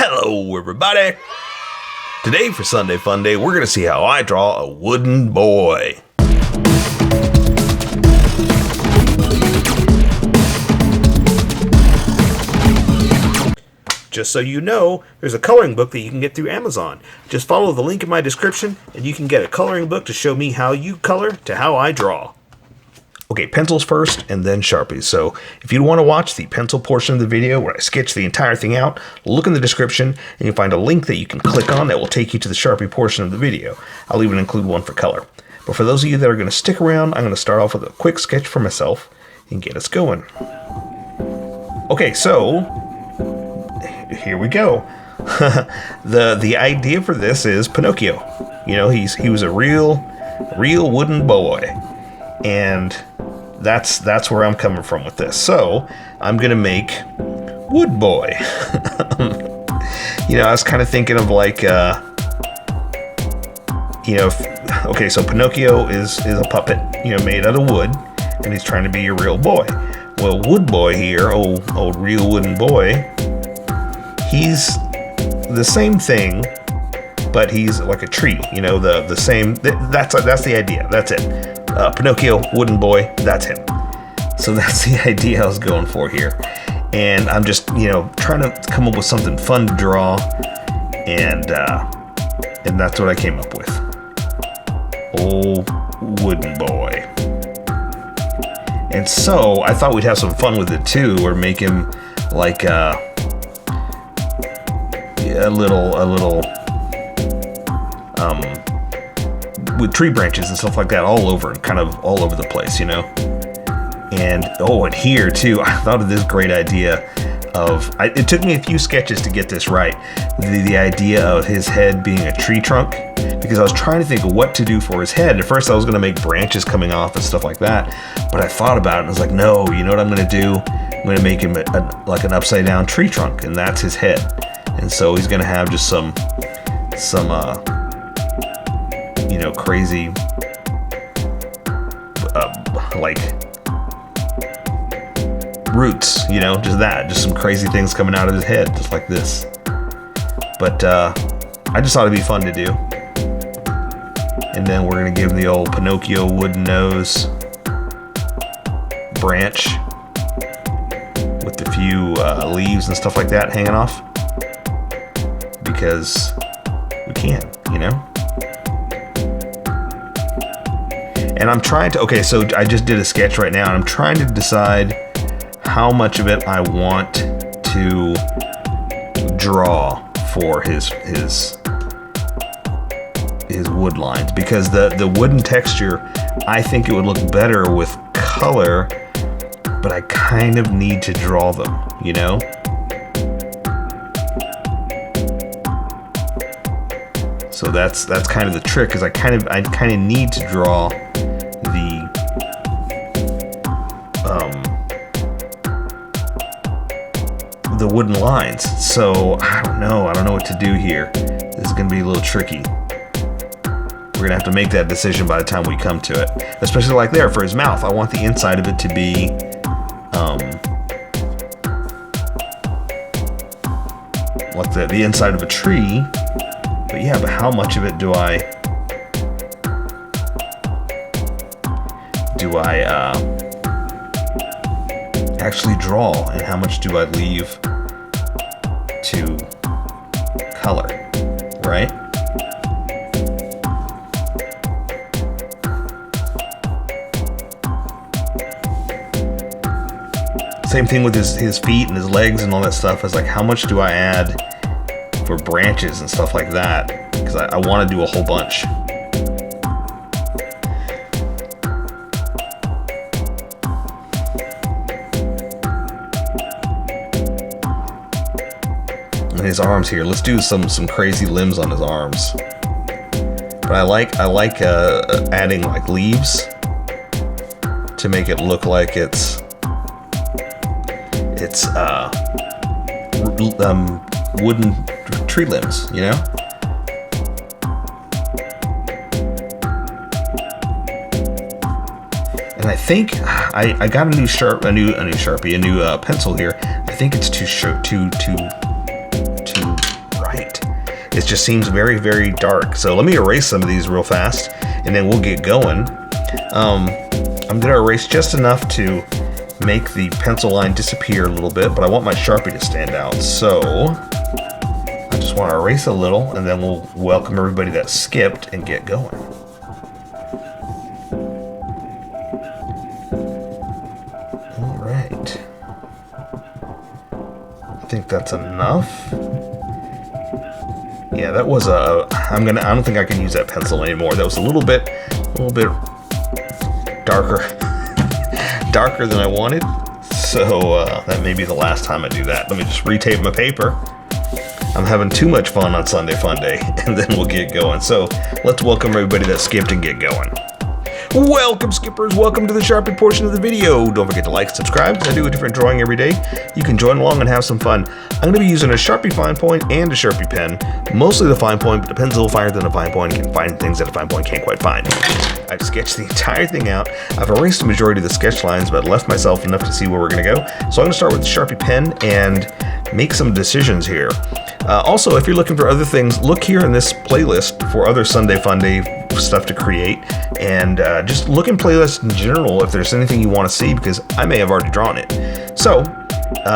Hello everybody! Today for Sunday Fun Day, we're going to see how I draw a wooden boy. Just so you know, there's a coloring book that you can get through Amazon. Just follow the link in my description and you can get a coloring book to show me how you color to how I draw. Okay, pencils first and then Sharpies. So if you want to watch the pencil portion of the video where I sketch the entire thing out, look in the description and you'll find a link that you can click on that will take you to the Sharpie portion of the video. I'll even include one for color. But for those of you that are going to stick around, I'm going to start off with a quick sketch for myself and get us going. Okay, so here we go. The idea for this is Pinocchio. You know, he was a real wooden boy. And that's where I'm coming from with this. So I'm gonna make Wood Boy. You know, I was kind of thinking of like, okay, so Pinocchio is a puppet, you know, made out of wood, and he's trying to be a real boy. Well, Wood Boy here, old real wooden boy, he's the same thing, but he's like a tree. You know, the same. That's the idea. That's it. Pinocchio, wooden boy, that's him. So that's the idea I was going for here. And I'm just, you know, trying to come up with something fun to draw. And that's what I came up with. Old wooden boy. And so I thought we'd have some fun with it too, or make him like a little with tree branches and stuff like that all over, kind of all over the place, you know. And here too, I thought of this great idea of, it took me a few sketches to get this right, the idea of his head being a tree trunk, because I was trying to think of what to do for his head. At first I was going to make branches coming off and stuff like that, but I thought about it and I was like, no, you know what I'm going to do? I'm going to make him like an upside down tree trunk, and that's his head. And so he's going to have just some you know, crazy, like roots, you know, just some crazy things coming out of his head, just like this. But I just thought it'd be fun to do. And then we're gonna give the old Pinocchio wooden nose branch with a few leaves and stuff like that hanging off, because we can, you know. And I'm trying to, okay, so I just did a sketch right now, and I'm trying to decide how much of it I want to draw for his wood lines, because the wooden texture, I think it would look better with color, but I kind of need to draw them, you know? So that's kind of the trick, is I kind of need to draw the wooden lines. So I don't know what to do here. This is gonna be a little tricky. We're gonna have to make that decision by the time we come to it. Especially like there for his mouth, I want the inside of it to be like the inside of a tree. But yeah, but how much of it do I actually draw, and how much do I leave to color, right? Same thing with his feet and his legs and all that stuff. Is like, how much do I add for branches and stuff like that? Because I want to do a whole bunch. And his arms here. Let's do some crazy limbs on his arms. But I like adding like leaves to make it look like it's wooden tree limbs, you know? And I think I got a new Sharpie, a new pencil here. I think it's too just seems very, very dark. So let me erase some of these real fast, and then we'll get going. I'm gonna erase just enough to make the pencil line disappear a little bit, but I want my Sharpie to stand out. So I just want to erase a little, and then we'll welcome everybody that skipped and get going. All right. I think that's enough. Yeah, that was a. I don't think I can use that pencil anymore. That was a little bit darker, darker than I wanted. So that may be the last time I do that. Let me just retape my paper. I'm having too much fun on Sunday Funday, and then we'll get going. So let's welcome everybody that skipped and get going. Welcome, skippers. Welcome to the Sharpie portion of the video. Don't forget to like, subscribe, because I do a different drawing every day. You can join along and have some fun. I'm going to be using a Sharpie fine point and a Sharpie pen. Mostly the fine point, but the pen's a little finer than a fine point. You can find things that a fine point can't quite find. I've sketched the entire thing out. I've erased the majority of the sketch lines, but left myself enough to see where we're going to go. So I'm going to start with the Sharpie pen and make some decisions here. Also, if you're looking for other things, look here in this playlist for other Sunday Funday stuff to create, and just look in playlists in general if there's anything you want to see, because I may have already drawn it. So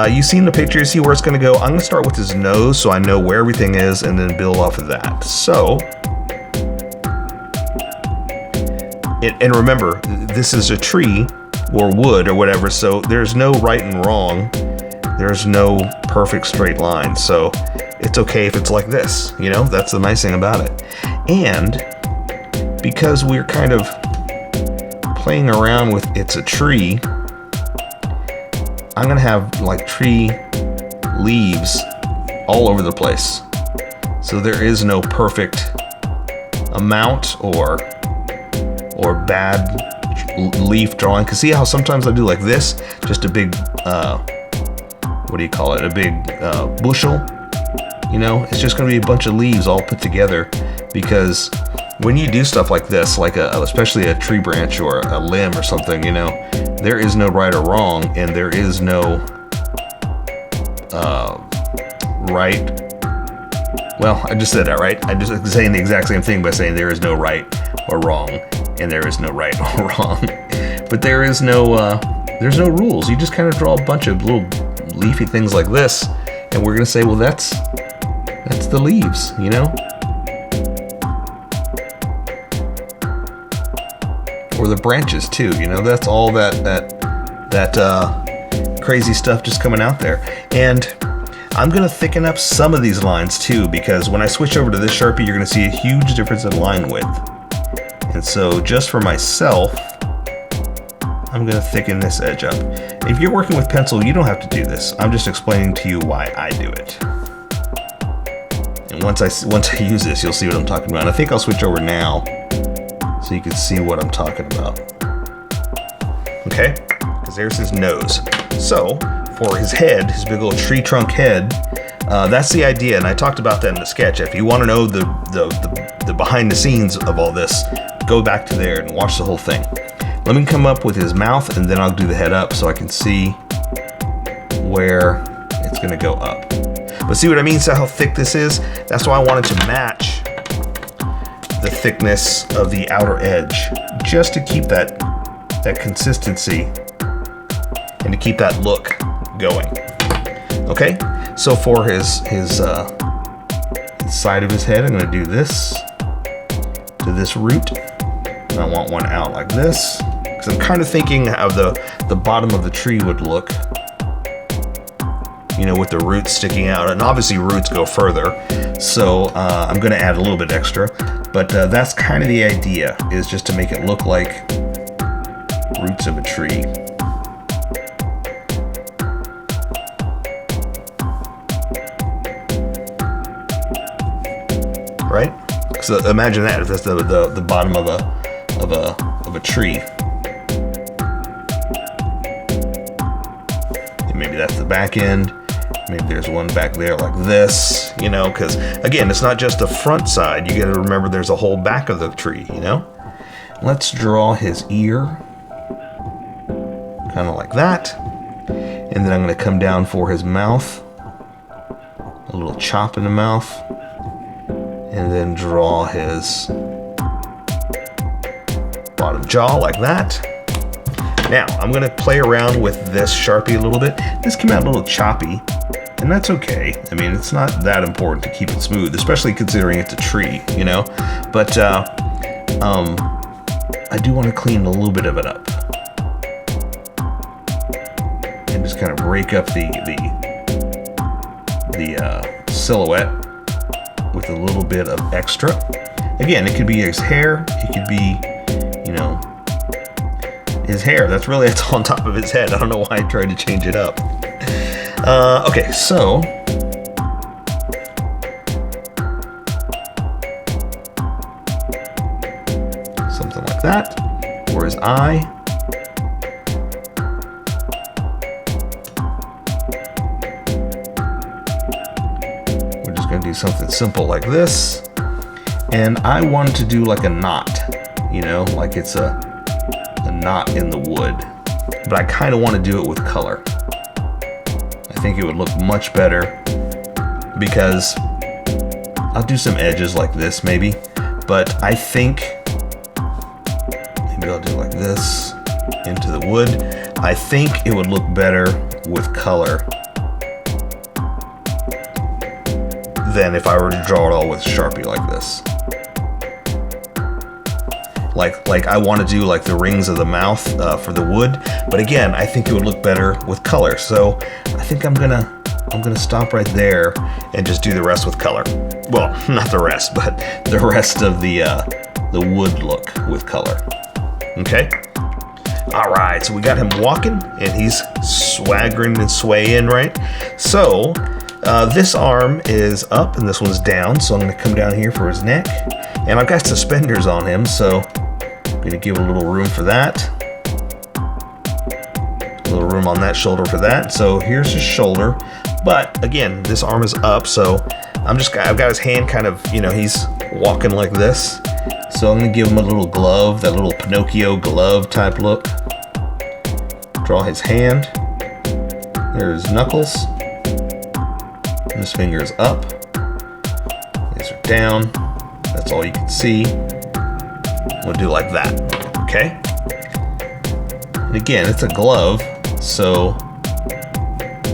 you've seen the picture, you see where it's going to go. I'm going to start with his nose so I know where everything is, and then build off of that. So, and remember, this is a tree or wood or whatever, so there's no right and wrong. There's no perfect straight line, so it's okay if it's like this, you know? That's the nice thing about it. And because we're kind of playing around with it's a tree, I'm gonna have like tree leaves all over the place. So there is no perfect amount or bad leaf drawing. Cause see how sometimes I do like this, just a big, what do you call it? A big bushel, you know? It's just gonna be a bunch of leaves all put together, because when you do stuff like this, like especially a tree branch or a limb or something, you know, there is no right or wrong, and there is no right. Well, I just said that, right? I'm just saying the exact same thing by saying there is no right or wrong, and there is no right or wrong. But there's no rules. You just kind of draw a bunch of little leafy things like this, and we're gonna say, well, that's the leaves, you know? Or the branches too, you know, that's all that crazy stuff just coming out there. And I'm gonna thicken up some of these lines too, because when I switch over to this Sharpie, you're gonna see a huge difference in line width. And so just for myself, I'm gonna thicken this edge up. If you're working with pencil, you don't have to do this. I'm just explaining to you why I do it. And once I use this, you'll see what I'm talking about. And I think I'll switch over now, so you can see what I'm talking about. Okay, because there's his nose. So for his head, his big old tree trunk head, that's the idea, and I talked about that in the sketch. If you want to know the behind the scenes of all this, go back to there and watch the whole thing. Let me come up with his mouth, and then I'll do the head up so I can see where it's gonna go up. But see what I mean? So how thick this is? That's why I wanted to match the thickness of the outer edge, just to keep that consistency and to keep that look going. Okay, so for his side of his head, I'm going to do this to this root. And I want one out like this, because I'm kind of thinking how the bottom of the tree would look, you know, with the roots sticking out. And obviously roots go further, so I'm going to add a little bit extra. But that's kind of the idea, is just to make it look like roots of a tree. Right? So imagine that if that's the bottom of a tree. And maybe that's the back end. Maybe there's one back there like this, you know, because again, it's not just the front side. You got to remember there's a whole back of the tree, you know. Let's draw his ear, kind of like that. And then I'm going to come down for his mouth. A little chop in the mouth. and then draw his bottom jaw like that. Now, I'm gonna play around with this Sharpie a little bit. This came out a little choppy, and that's okay. I mean, it's not that important to keep it smooth, especially considering it's a tree, you know? But I do want to clean a little bit of it up. And just kind of break up the silhouette with a little bit of extra. Again, it could be his hair, it could be, you know, his hair. That's on top of his head. I don't know why I tried to change it up. Okay, so something like that, or his eye. We're just gonna do something simple like this. And I want to do like a knot, you know, like it's a knot in the wood. But I kind of want to do it with color. I think it would look much better because I'll do some edges like this maybe, but I think maybe I'll do like this into the wood. I think it would look better with color than if I were to draw it all with Sharpie like this. Like I want to do like the rings of the mouth for the wood, but again, I think it would look better with color. So I think I'm gonna stop right there and just do the rest with color. Well, not the rest, but the rest of the wood look with color. Okay. All right. So we got him walking, and he's swaggering and swaying, right? So this arm is up, and this one's down. So I'm gonna come down here for his neck, and I've got suspenders on him, so I'm gonna give a little room for that. A little room on that shoulder for that. So here's his shoulder. But again, this arm is up, so I've got his hand kind of, you know, he's walking like this. So I'm gonna give him a little glove, that little Pinocchio glove type look. Draw his hand. There's knuckles. And his fingers up. These are down. That's all you can see. We'll do like that, okay? And again, it's a glove, so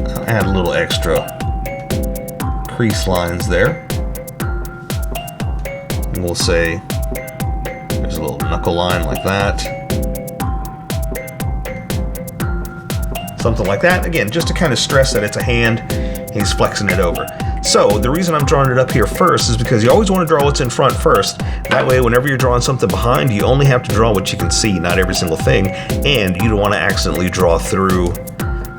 I'll add a little extra crease lines there. And we'll say there's a little knuckle line like that. Something like that. Again, just to kind of stress that it's a hand, he's flexing it over. So the reason I'm drawing it up here first is because you always want to draw what's in front first. That way, whenever you're drawing something behind, you only have to draw what you can see, not every single thing. And you don't want to accidentally draw through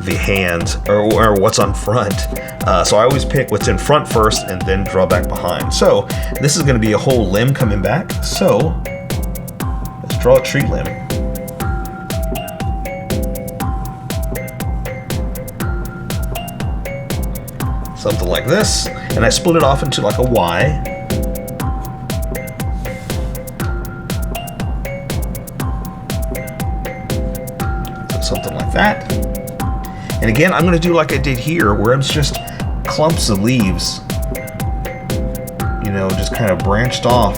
the hand or what's on front. So I always pick what's in front first and then draw back behind. So this is going to be a whole limb coming back. So let's draw a tree limb. Something like this, and I split it off into like a Y. So something like that. And again, I'm going to do like I did here, where it's just clumps of leaves, you know, just kind of branched off.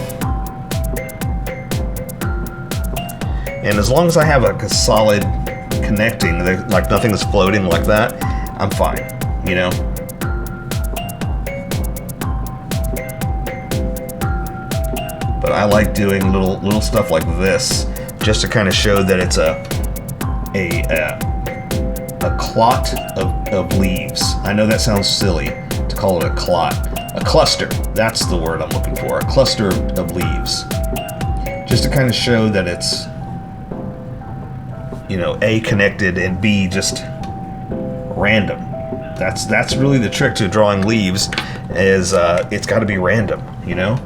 And as long as I have like a solid connecting, like nothing's floating like that, I'm fine, you know. But I like doing little stuff like this, just to kind of show that it's a clot of leaves. I know that sounds silly to call it a clot. A cluster, that's the word I'm looking for. A cluster of leaves. Just to kind of show that it's, you know, A, connected, and B, just random. That's really the trick to drawing leaves, is it's got to be random, you know?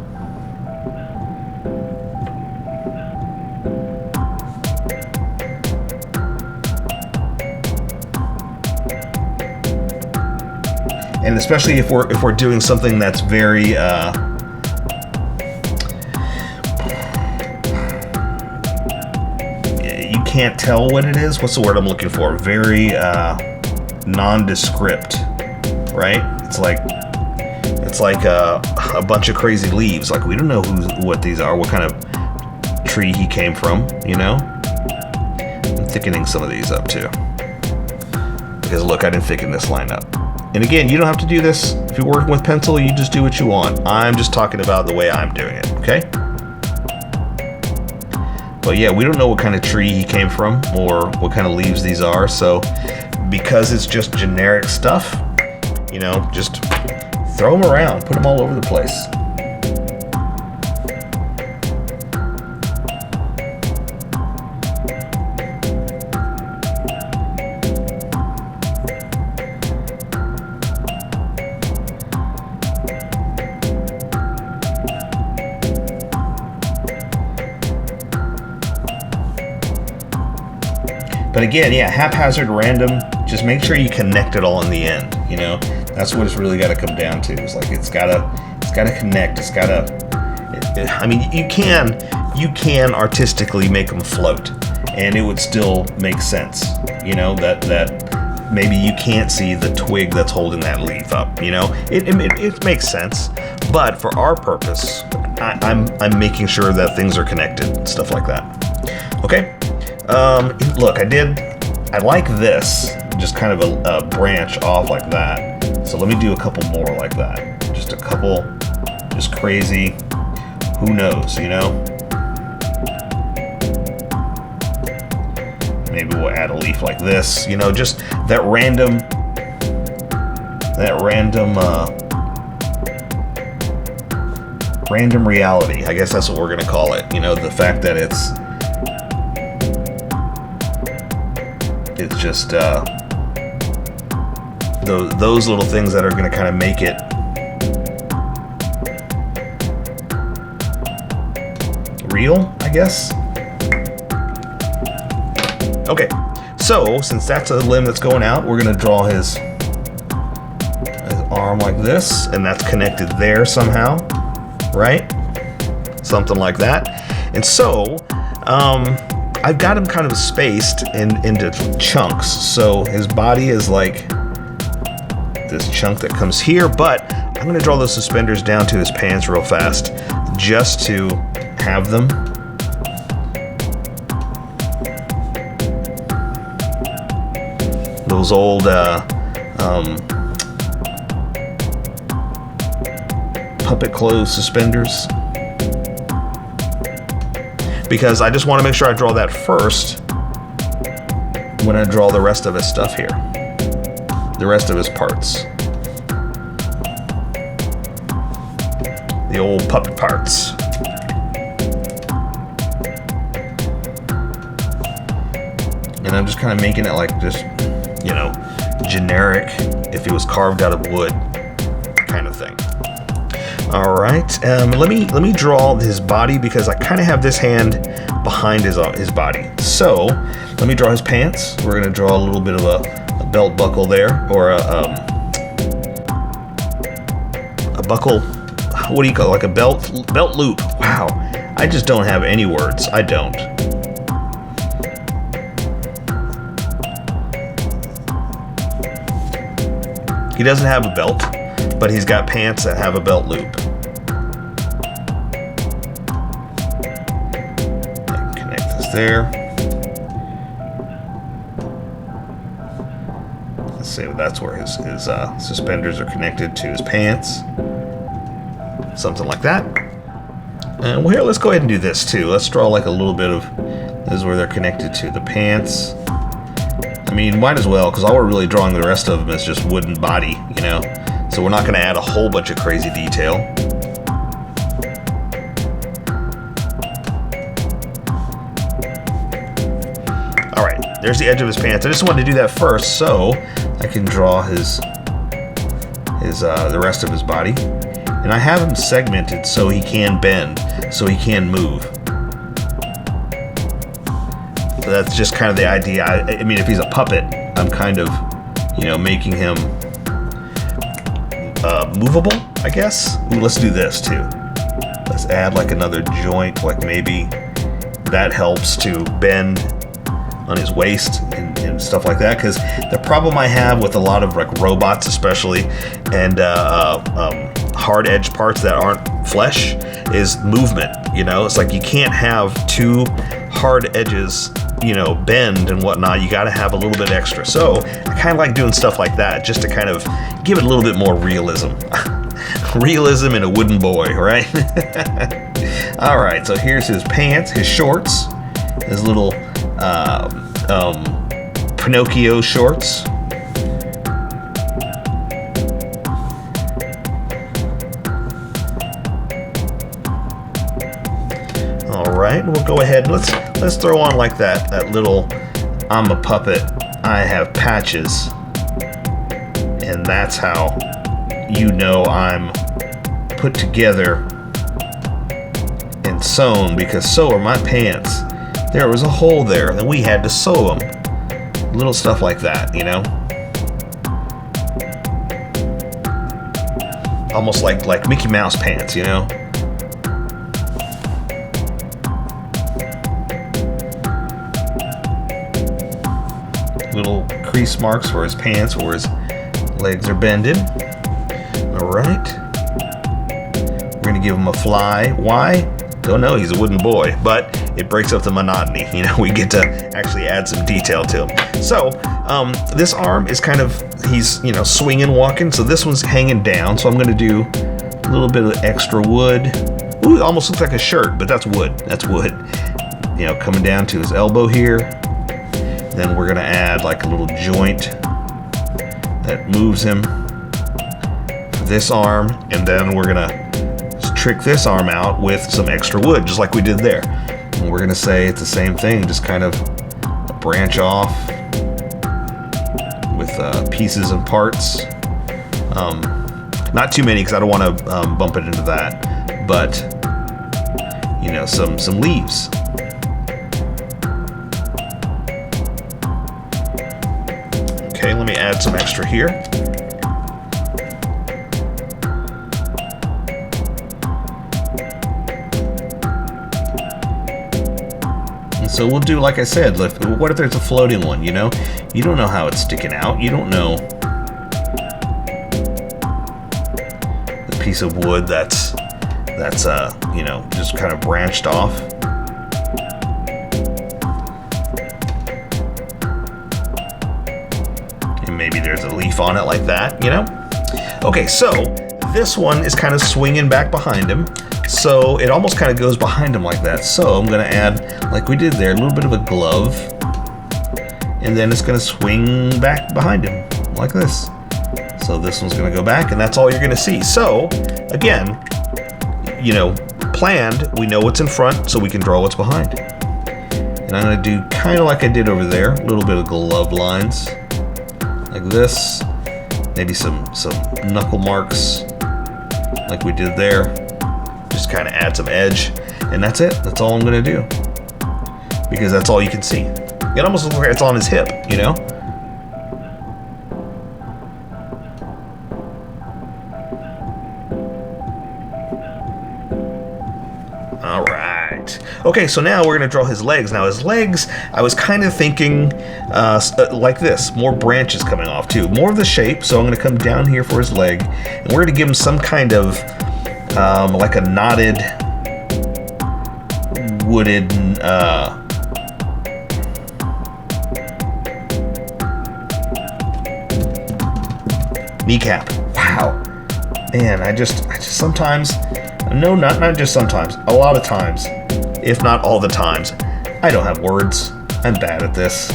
And especially if we're doing something that's very you can't tell what it is. What's the word I'm looking for? Very nondescript, right? It's it's like a bunch of crazy leaves. Like, we don't know what these are, what kind of tree he came from, you know? I'm thickening some of these up too. Because look, I didn't thicken this line up. And again, you don't have to do this. If you're working with pencil, you just do what you want. I'm just talking about the way I'm doing it, okay? But yeah, we don't know what kind of tree he came from or what kind of leaves these are. So because it's just generic stuff, you know, just throw them around, put them all over the place. But again, yeah, haphazard, random, just make sure you connect it all in the end, you know? That's what it's really got to come down to. It's like it's gotta connect. It's gotta. I mean, you can artistically make them float, and it would still make sense. You know that maybe you can't see the twig that's holding that leaf up. You know, it makes sense. But for our purpose, I'm making sure that things are connected, stuff like that. Okay. Look, I like this, just kind of a branch off like that. So let me do a couple more like that. Just a couple, just crazy, who knows, you know? Maybe we'll add a leaf like this, you know, just that random reality. I guess that's what we're gonna call it. You know, the fact that it's just those little things that are going to kind of make it real, I guess. Okay, so since that's a limb that's going out, we're going to draw his arm like this, and that's connected there somehow, right? Something like that. And so I've got him kind of spaced into chunks. So his body is like this chunk that comes here, but I'm gonna draw those suspenders down to his pants real fast just to have them. Those old puppet clothes suspenders. Because I just want to make sure I draw that first when I draw the rest of his stuff here. The rest of his parts. The old puppet parts. And I'm just kind of making it like just, you know, generic, if it was carved out of wood kind of thing. All right, let me draw his body because I kind of have this hand behind his body. So let me draw his pants. We're gonna draw a little bit of a belt buckle there, or a buckle. What do you call it? Like a belt loop? Wow, I just don't have any words. I don't. He doesn't have a belt, but he's got pants that have a belt loop. Connect this there. Let's say that's where his suspenders are connected to his pants. Something like that. And well, here, let's go ahead and do this too. Let's draw like a little bit of, this is where they're connected to the pants. I mean, might as well, because all we're really drawing the rest of them is just wooden body, you know? So we're not going to add a whole bunch of crazy detail. All right, there's the edge of his pants. I just wanted to do that first so I can draw the rest of his body. And I have him segmented so he can bend, so he can move. So that's just kind of the idea. I mean, if he's a puppet, I'm kind of, you know, making him movable, I guess. Ooh, let's do this too. Let's add like another joint, like maybe that helps to bend on his waist and stuff like that. Because the problem I have with a lot of like robots, especially, and hard edge parts that aren't flesh is movement. You know, it's like you can't have two hard edges, you know, bend and whatnot. You got to have a little bit extra. So I kind of like doing stuff like that just to kind of give it a little bit more realism. Realism in a wooden boy, right? All right, so here's his pants, his shorts, his little Pinocchio shorts. All right, we'll go ahead. Let's throw on like that little I'm a puppet, I have patches, and that's how you know I'm put together and sewn, because so are my pants. There was a hole there and we had to sew them. Little stuff like that, you know? Almost like Mickey Mouse pants, you know? Little crease marks for his pants where his legs are bended. All right. We're gonna give him a fly. Why? Don't know, he's a wooden boy, but it breaks up the monotony. You know, we get to actually add some detail to him. So this arm is kind of, he's, you know, swinging, walking. So this one's hanging down. So I'm gonna do a little bit of extra wood. Ooh, it almost looks like a shirt, but that's wood. That's wood. You know, coming down to his elbow here. Then we're gonna add like a little joint that moves him for this arm, and then we're gonna trick this arm out with some extra wood, just like we did there. And we're gonna say it's the same thing, just kind of branch off with pieces and parts. Not too many, because I don't want to bump it into that, but you know, some leaves. Okay, let me add some extra here. And so we'll do, like I said, what if there's a floating one, you know? You don't know how it's sticking out. You don't know the piece of wood that's you know, just kind of branched off. Maybe there's a leaf on it like that, you know? Okay, so this one is kind of swinging back behind him. So it almost kind of goes behind him like that. So I'm gonna add, like we did there, a little bit of a glove. And then it's gonna swing back behind him like this. So this one's gonna go back, and that's all you're gonna see. So again, you know, planned, we know what's in front, so we can draw what's behind. And I'm gonna do kind of like I did over there, a little bit of glove lines. Like this, maybe some knuckle marks like we did there. Just kind of add some edge, and that's it. That's all I'm gonna do, because that's all you can see. It almost looks like it's on his hip, you know? All right. Okay, so now we're gonna draw his legs. Now his legs, I was kind of thinking like this, more branches coming off too, more of the shape. So I'm gonna come down here for his leg, and we're gonna give him some kind of like a knotted, wooded, kneecap. Wow, man, I just sometimes, no, not just sometimes, a lot of times, if not all the times, I don't have words. I'm bad at this,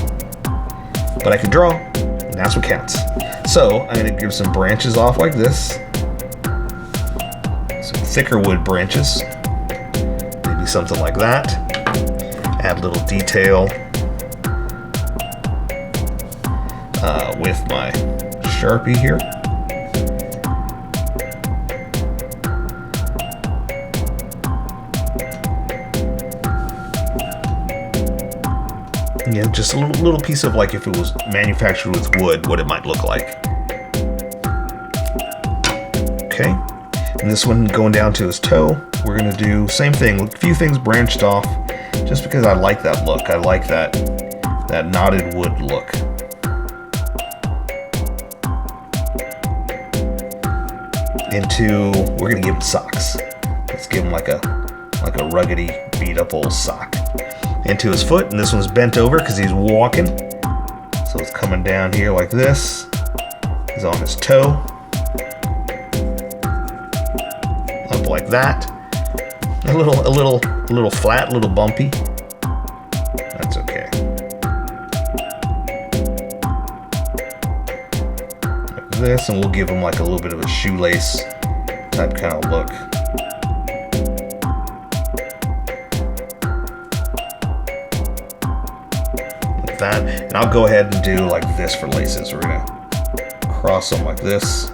but I can draw, and that's what counts. So I'm gonna give some branches off like this, some thicker wood branches, maybe something like that. Add a little detail with my Sharpie here. Yeah, just a little piece of, like, if it was manufactured with wood, what it might look like. Okay, and this one going down to his toe, we're gonna do same thing, a few things branched off, just because I like that look. I like that knotted wood look. we're gonna give him socks. Let's give him like a ruggedy, beat up old sock. Into his foot, and this one's bent over because he's walking. So it's coming down here like this. He's on his toe. Up like that. A little flat, a little bumpy. That's okay. Like this, and we'll give him like a little bit of a shoelace type kind of look. Like that, and I'll go ahead and do like this for laces. We're gonna cross them like this,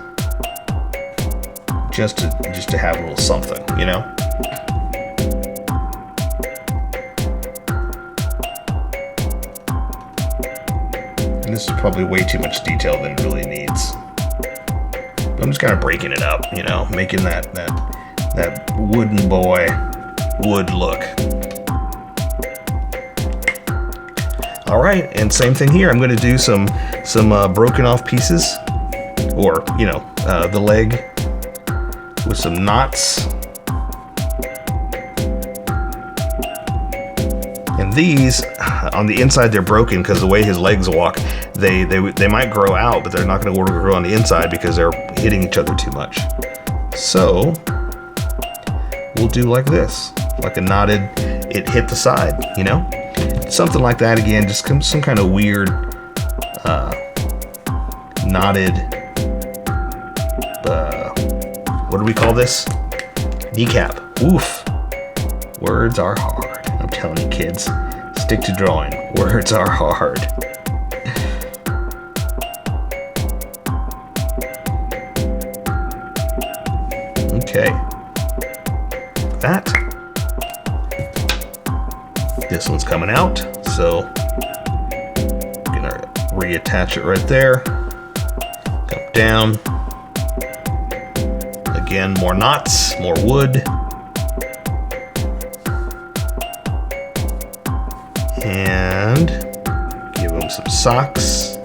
just to have a little something, you know. And this is probably way too much detail than it really needs. But I'm just kind of breaking it up, you know, making that wooden boy wood look. All right, and same thing here. I'm going to do some broken off pieces, or you know, the leg with some knots. And these on the inside, they're broken because the way his legs walk, they might grow out, but they're not going to grow on the inside because they're hitting each other too much. So we'll do like this, like a knotted, it hit the side, you know, something like that. Again, just some kind of weird knotted, what do we call this? Kneecap. Oof. Words are hard. I'm telling you, kids, stick to drawing. Words are hard. Okay. That. This one's coming out, so I'm gonna reattach it right there. Come down. Again, more knots, more wood. And give him some socks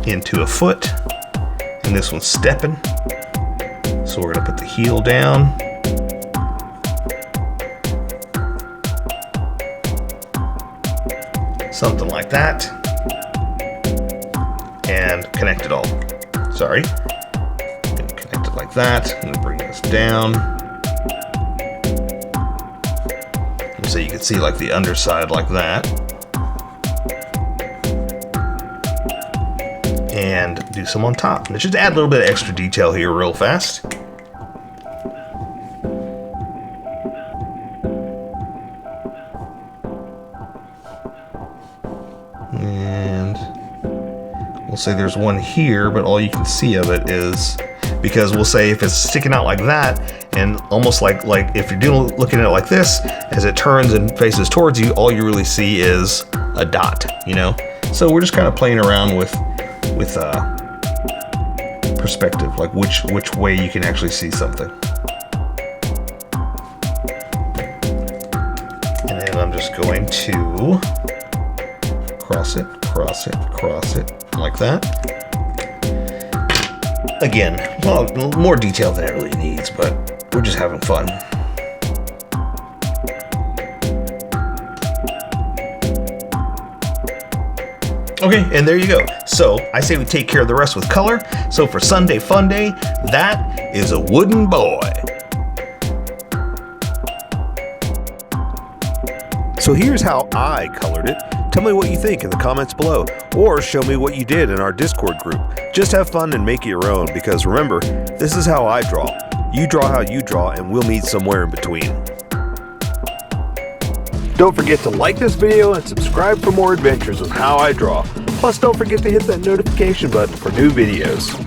into a foot. And this one's stepping. So we're gonna put the heel down. Something like that. And connect it all. Sorry. I'm gonna connect it like that. I'm gonna bring this down. So you can see like the underside like that. And do some on top. Let's just add a little bit of extra detail here real fast. And we'll say there's one here, but all you can see of it is, because we'll say if it's sticking out like that, and almost like if you're looking at it like this, as it turns and faces towards you, all you really see is a dot, you know? So we're just kind of playing around with perspective, like which way you can actually see something. And then I'm just going to cross it, cross it, cross it, like that. Again, well, more detail than it really needs, but we're just having fun. Okay, and there you go. So I say we take care of the rest with color. So for Sunday Fun Day, that is a wooden boy. So here's how I colored it. Tell me what you think in the comments below, or show me what you did in our Discord group. Just have fun and make it your own, because remember, this is how I draw. You draw how you draw, and we'll meet somewhere in between. Don't forget to like this video and subscribe for more adventures with How I Draw. Plus, don't forget to hit that notification button for new videos.